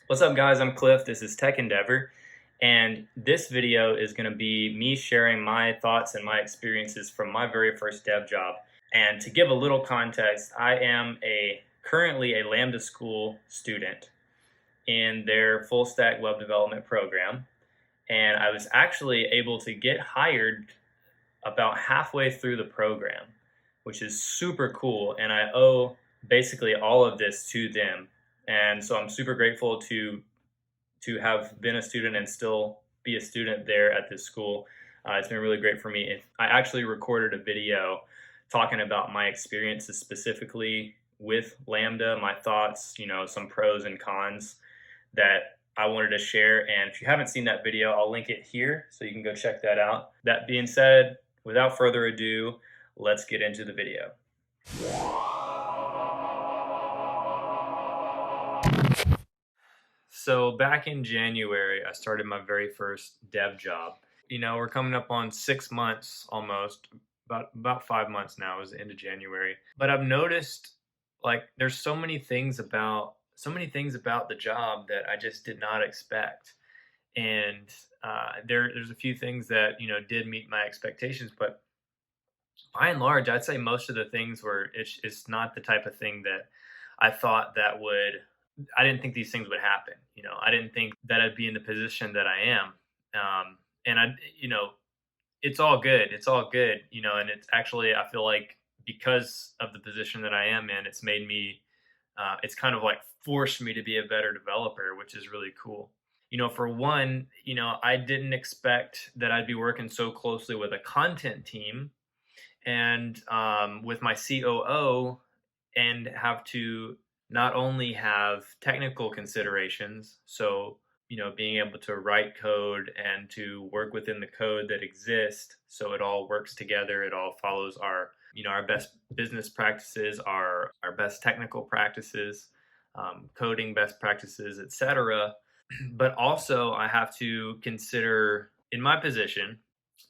What's up, guys? I'm Cliff. This is Tech Endeavor, and this video is going to be me sharing my thoughts and my experiences from my very first dev job. And to give a little context, I am currently a Lambda School student in their full stack web development program, and I was actually able to get hired about halfway through the program, which is super cool. And I owe basically all of this to them. And so I'm super grateful to have been a student and still be a student there at this school. It's been really great for me. I actually recorded a video talking about my experiences specifically with Lambda, my thoughts, some pros and cons that I wanted to share. And if you haven't seen that video, I'll link it here so you can go check that out. That being said, without further ado, let's get into the video. So back in January, I started my very first dev job. We're coming up on 6 months almost, about 5 months now. It was the end of January. But I've noticed like there's so many things about the job that I just did not expect. And there's a few things that did meet my expectations, but by and large, I'd say most of the things were it's not the type of thing that I thought that would. I didn't think these things would happen. I didn't think that I'd be in the position that I am. And it's all good. It's all good. And it's actually, I feel like because of the position that I am in, it's made me. It's kind of like forced me to be a better developer, which is really cool. For one, I didn't expect that I'd be working so closely with a content team and with my COO and have to not only have technical considerations, so being able to write code and to work within the code that exists, so it all works together, it all follows our best business practices, our best technical practices, coding best practices, etc. But also, I have to consider in my position,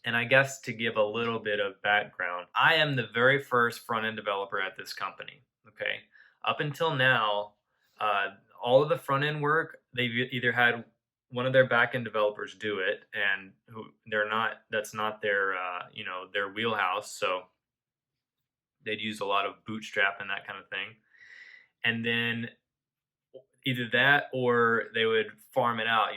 and I guess to give a little bit of background, I am the very first front end developer at this company. Okay. Up until now, uh, all of the front end work, they've either had one of their back end developers do it, and that's not their wheelhouse. So they'd use a lot of bootstrap and that kind of thing. And then either that or they would farm it out,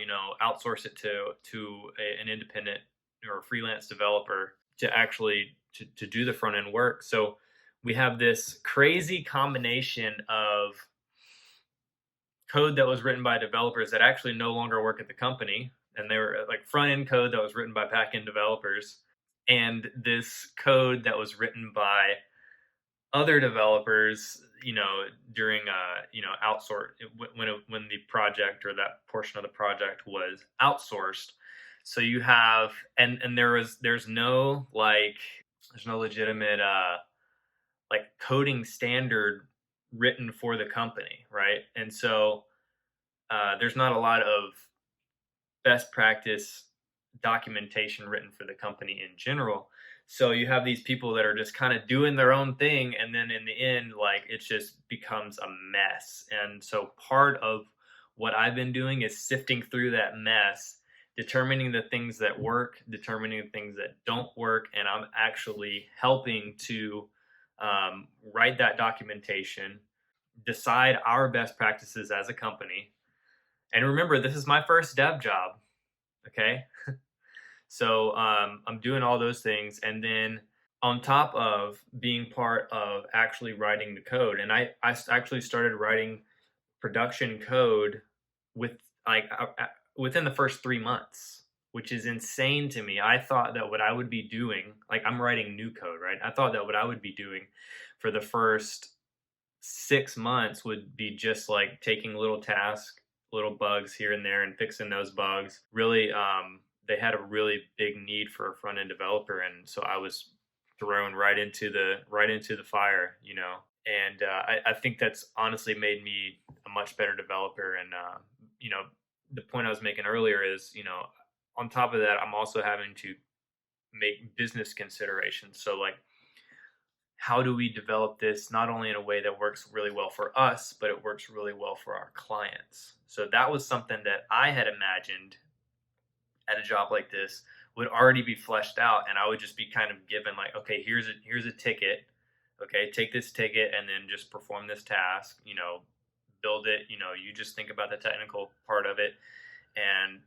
outsource it to an independent or a freelance developer to actually to do the front end work. So we have this crazy combination of code that was written by developers that actually no longer work at the company, and they were like front end code that was written by back end developers, and this code that was written by other developers, during outsource when the project or that portion of the project was outsourced. So you have and there's no legitimate like coding standard written for the company, right? And so there's not a lot of best practice documentation written for the company in general. So you have these people that are just kind of doing their own thing, and then in the end, like it just becomes a mess. And so part of what I've been doing is sifting through that mess, determining the things that work, determining the things that don't work, and I'm actually helping to write that documentation, decide our best practices as a company. And remember, this is my first dev job. Okay. So I'm doing all those things. And then on top of being part of actually writing the code, and actually started writing production code with within the first 3 months, which is insane to me. I thought that what I would be doing, like I'm writing new code, right? I thought that what I would be doing for the first 6 months would be just like taking little tasks, little bugs here and there, and fixing those bugs. Really, they had a really big need for a front end developer, and so I was thrown right into the fire, And I think that's honestly made me a much better developer. And you know, the point I was making earlier is, on top of that, I'm also having to make business considerations. So like how do we develop this not only in a way that works really well for us, but it works really well for our clients? So that was something that I had imagined at a job like this would already be fleshed out, and I would just be kind of given like, okay, here's a ticket. Okay, take this ticket and then just perform this task, build it, you just think about the technical part of it, and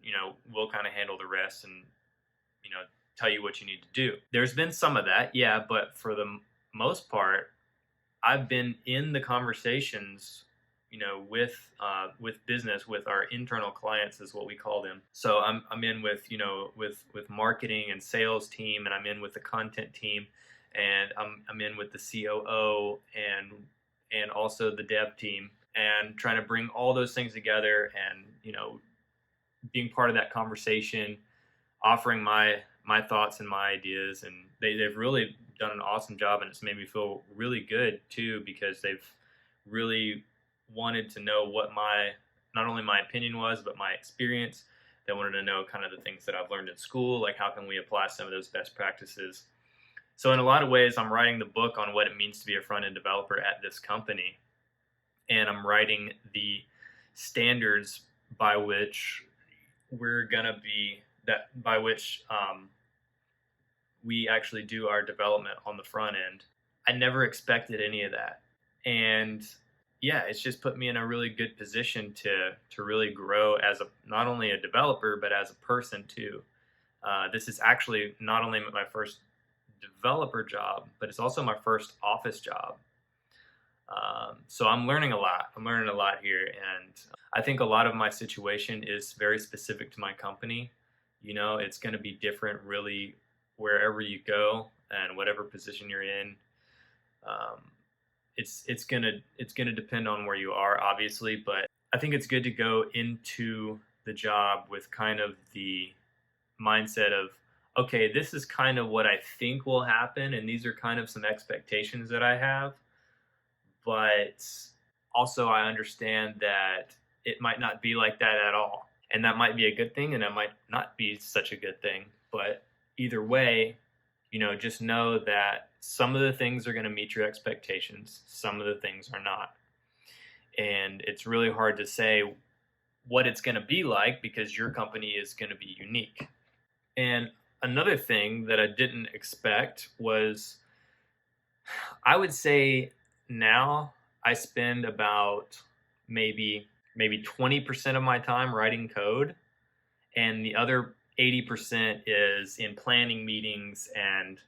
we'll kind of handle the rest, and you know tell you what you need to do. There's been some of that, yeah, but for the most part, I've been in the conversations, with business, with our internal clients is what we call them. So I'm in with with marketing and sales team, and I'm in with the content team, and I'm in with the COO and also the dev team, and trying to bring all those things together, and being part of that conversation, offering my thoughts and my ideas, and they've really done an awesome job, and it's made me feel really good too, because they've really wanted to know what my not only my opinion was, but my experience. They wanted to know kind of the things that I've learned in school, like how can we apply some of those best practices. So in a lot of ways, I'm writing the book on what it means to be a front end developer at this company, and I'm writing the standards by which we're gonna be that by which we actually do our development on the front end. I never expected any of that, and yeah, it's just put me in a really good position to really grow as a not only a developer but as a person too. This is actually not only my first developer job, but it's also my first office job. So I'm learning a lot. I'm learning a lot here, and I think a lot of my situation is very specific to my company. It's going to be different, really, wherever you go and whatever position you're in. Um, it's gonna depend on where you are, obviously, but I think it's good to go into the job with kind of the mindset of, okay, this is kind of what I think will happen, and these are kind of some expectations that I have, but also I understand that it might not be like that at all. And that might be a good thing, and that might not be such a good thing. But either way, just know that some of the things are going to meet your expectations, some of the things are not. And it's really hard to say what it's going to be like, because your company is going to be unique. And another thing that I didn't expect was, I would say now I spend about maybe 20% of my time writing code, and the other 80% is in planning meetings and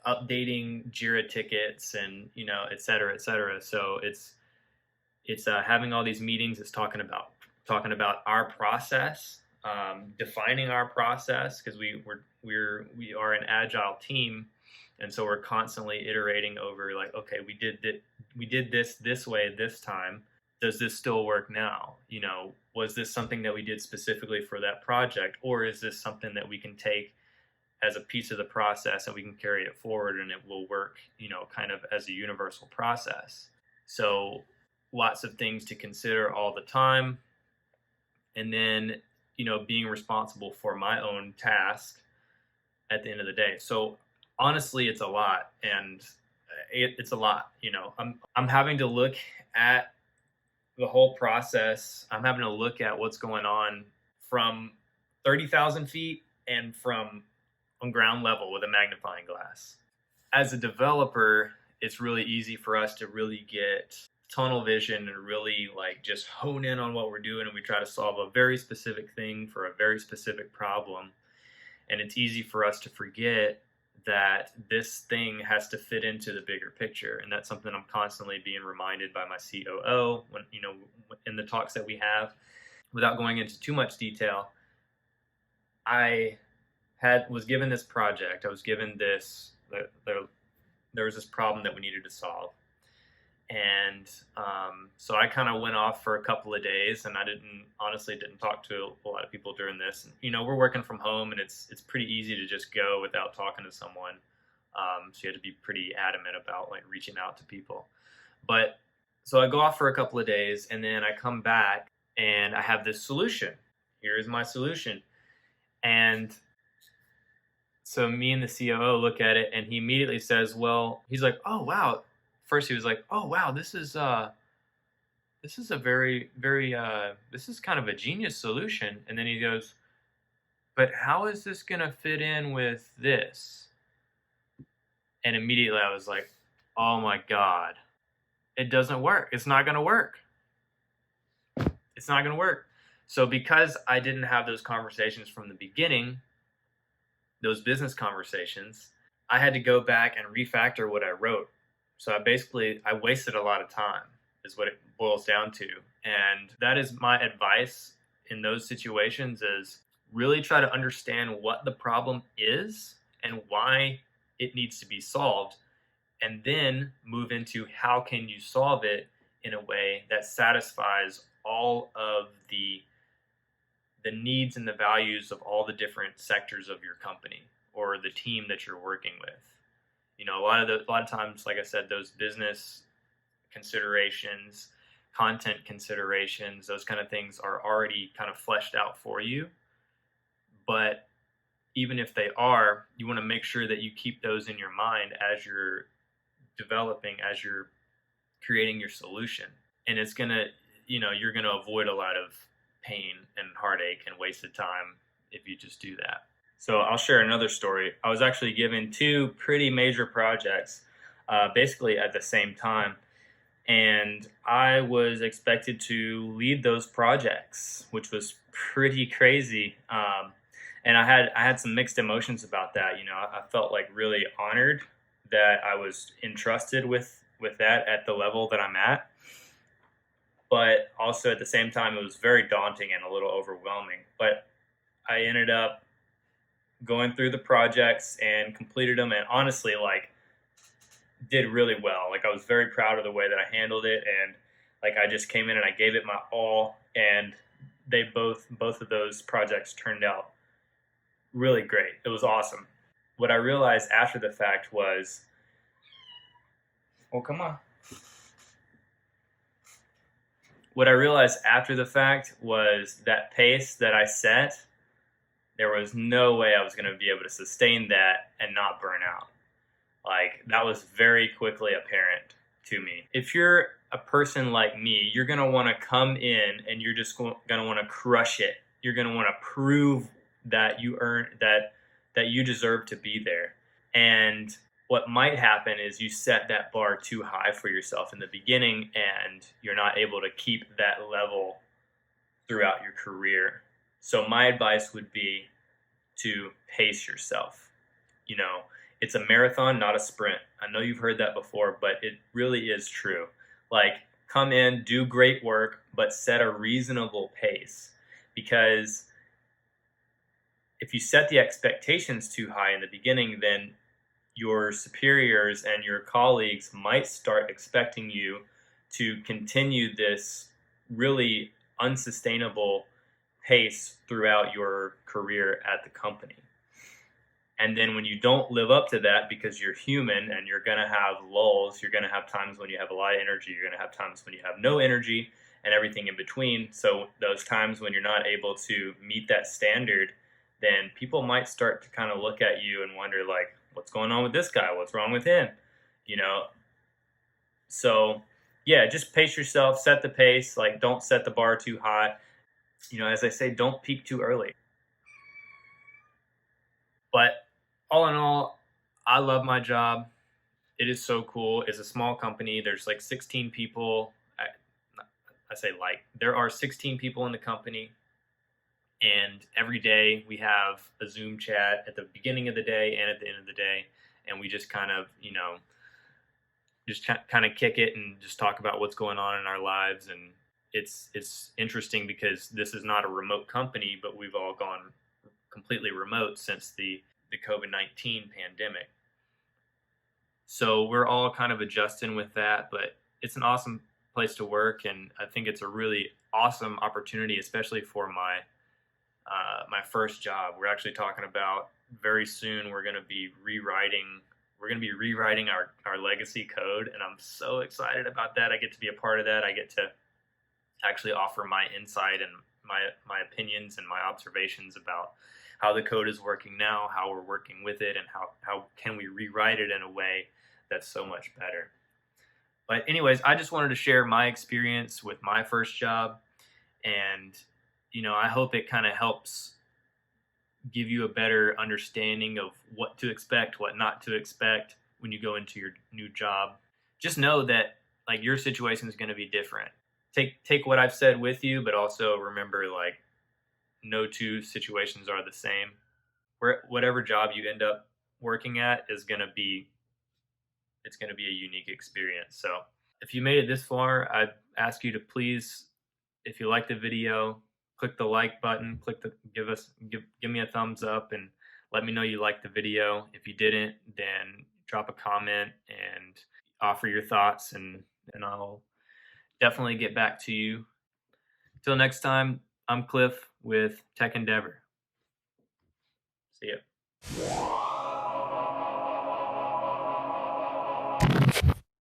updating Jira tickets, and et cetera, et cetera. So it's having all these meetings. It's talking about our process, defining our process, because we are an agile team, and so we're constantly iterating over, like, okay, we did this way this time. Does this still work now? Was this something that we did specifically for that project, or is this something that we can take as a piece of the process and we can carry it forward and it will work, kind of as a universal process? So lots of things to consider all the time. And then, being responsible for my own task at the end of the day. So honestly, it's a lot, and it's a lot. I'm having to look at the whole process. I'm having to look at what's going on from 30,000 feet and from on ground level with a magnifying glass. As a developer, it's really easy for us to really get tunnel vision and really like just hone in on what we're doing, and we try to solve a very specific thing for a very specific problem. And it's easy for us to forget that this thing has to fit into the bigger picture. And that's something I'm constantly being reminded by my COO when, in the talks that we have. Without going into too much detail, I was given this project. I was given this, there was this problem that we needed to solve. And so I kind of went off for a couple of days, and I honestly didn't talk to a lot of people during this. We're working from home, and it's pretty easy to just go without talking to someone. So you had to be pretty adamant about like reaching out to people. But so I go off for a couple of days, and then I come back and I have this solution. Here's my solution. And So me and the COO look at it, and he immediately says, "Well," he's like, "Oh wow." First, he was like, "Oh wow, this is a this is kind of a genius solution." And then he goes, "But how is this gonna fit in with this?" And immediately I was like, "Oh my god, it doesn't work. It's not gonna work. It's not gonna work." So because I didn't have those conversations from the beginning, those business conversations, I had to go back and refactor what I wrote. So I wasted a lot of time is what it boils down to. And that is my advice in those situations is really try to understand what the problem is and why it needs to be solved, and then move into how can you solve it in a way that satisfies all of the needs and the values of all the different sectors of your company or the team that you're working with. You know, a lot of times, like I said, those business considerations, content considerations, those kind of things are already kind of fleshed out for you. But even if they are, you want to make sure that you keep those in your mind as you're developing, as you're creating your solution. And it's going to, you're going to avoid a lot of pain and heartache and wasted time if you just do that. So I'll share another story. I was actually given two pretty major projects basically at the same time. And I was expected to lead those projects, which was pretty crazy. And I had some mixed emotions about that. You know, I felt like really honored that I was entrusted with that at the level that I'm at. But also at the same time, it was very daunting and a little overwhelming. But I ended up going through the projects and completed them, and honestly, like, did really well. Like, I was very proud of the way that I handled it, and like I just came in and I gave it my all, and they both of those projects turned out really great. It was awesome. What I realized after the fact was, well, come on. What I realized after the fact was that pace that I set, there was no way I was going to be able to sustain that and not burn out. Like, that was very quickly apparent to me. If you're a person like me, you're going to want to come in and you're just going to want to crush it. You're going to want to prove that you earn that you deserve to be there. And what might happen is you set that bar too high for yourself in the beginning and you're not able to keep that level throughout your career. So my advice would be to pace yourself. You know, it's a marathon, not a sprint. I know you've heard that before, but it really is true. Like, come in, do great work, but set a reasonable pace. Because if you set the expectations too high in the beginning, then your superiors and your colleagues might start expecting you to continue this really unsustainable pace throughout your career at the company. And then when you don't live up to that, because you're human and you're going to have lulls, you're going to have times when you have a lot of energy, you're going to have times when you have no energy and everything in between. So those times when you're not able to meet that standard, then people might start to kind of look at you and wonder, like, what's going on with this guy? What's wrong with him? You know? So yeah, just pace yourself, set the pace, like, don't set the bar too high. You know, as I say, don't peak too early. But all in all, I love my job. It is so cool. It's a small company. There's like 16 people. I say like, there are 16 people in the company. And every day we have a Zoom chat at the beginning of the day and at the end of the day. And we just kind of, just kind of kick it and just talk about what's going on in our lives. And it's interesting because this is not a remote company, but we've all gone completely remote since the COVID-19 pandemic. So we're all kind of adjusting with that, but it's an awesome place to work, and I think it's a really awesome opportunity, especially for my first job. We're actually talking about very soon we're going to be rewriting our legacy code, and I'm so excited about that. I get to be a part of that. I get to actually offer my insight and my opinions and my observations about how the code is working now, how we're working with it, and how can we rewrite it in a way that's so much better. But anyways, I just wanted to share my experience with my first job, and I hope it kind of helps give you a better understanding of what to expect, what not to expect when you go into your new job. Just know that like your situation is going to be different. Take what I've said with you, but also remember like no two situations are the same. Where whatever job you end up working at is going to be it's going to be a unique experience. So, if you made it this far, I'd ask you to please, if you like the video, click the like button, click the give me a thumbs up and let me know you liked the video. If you didn't, then drop a comment and offer your thoughts and I'll definitely get back to you. Till next time, I'm Cliff with Tech Endeavor. See ya.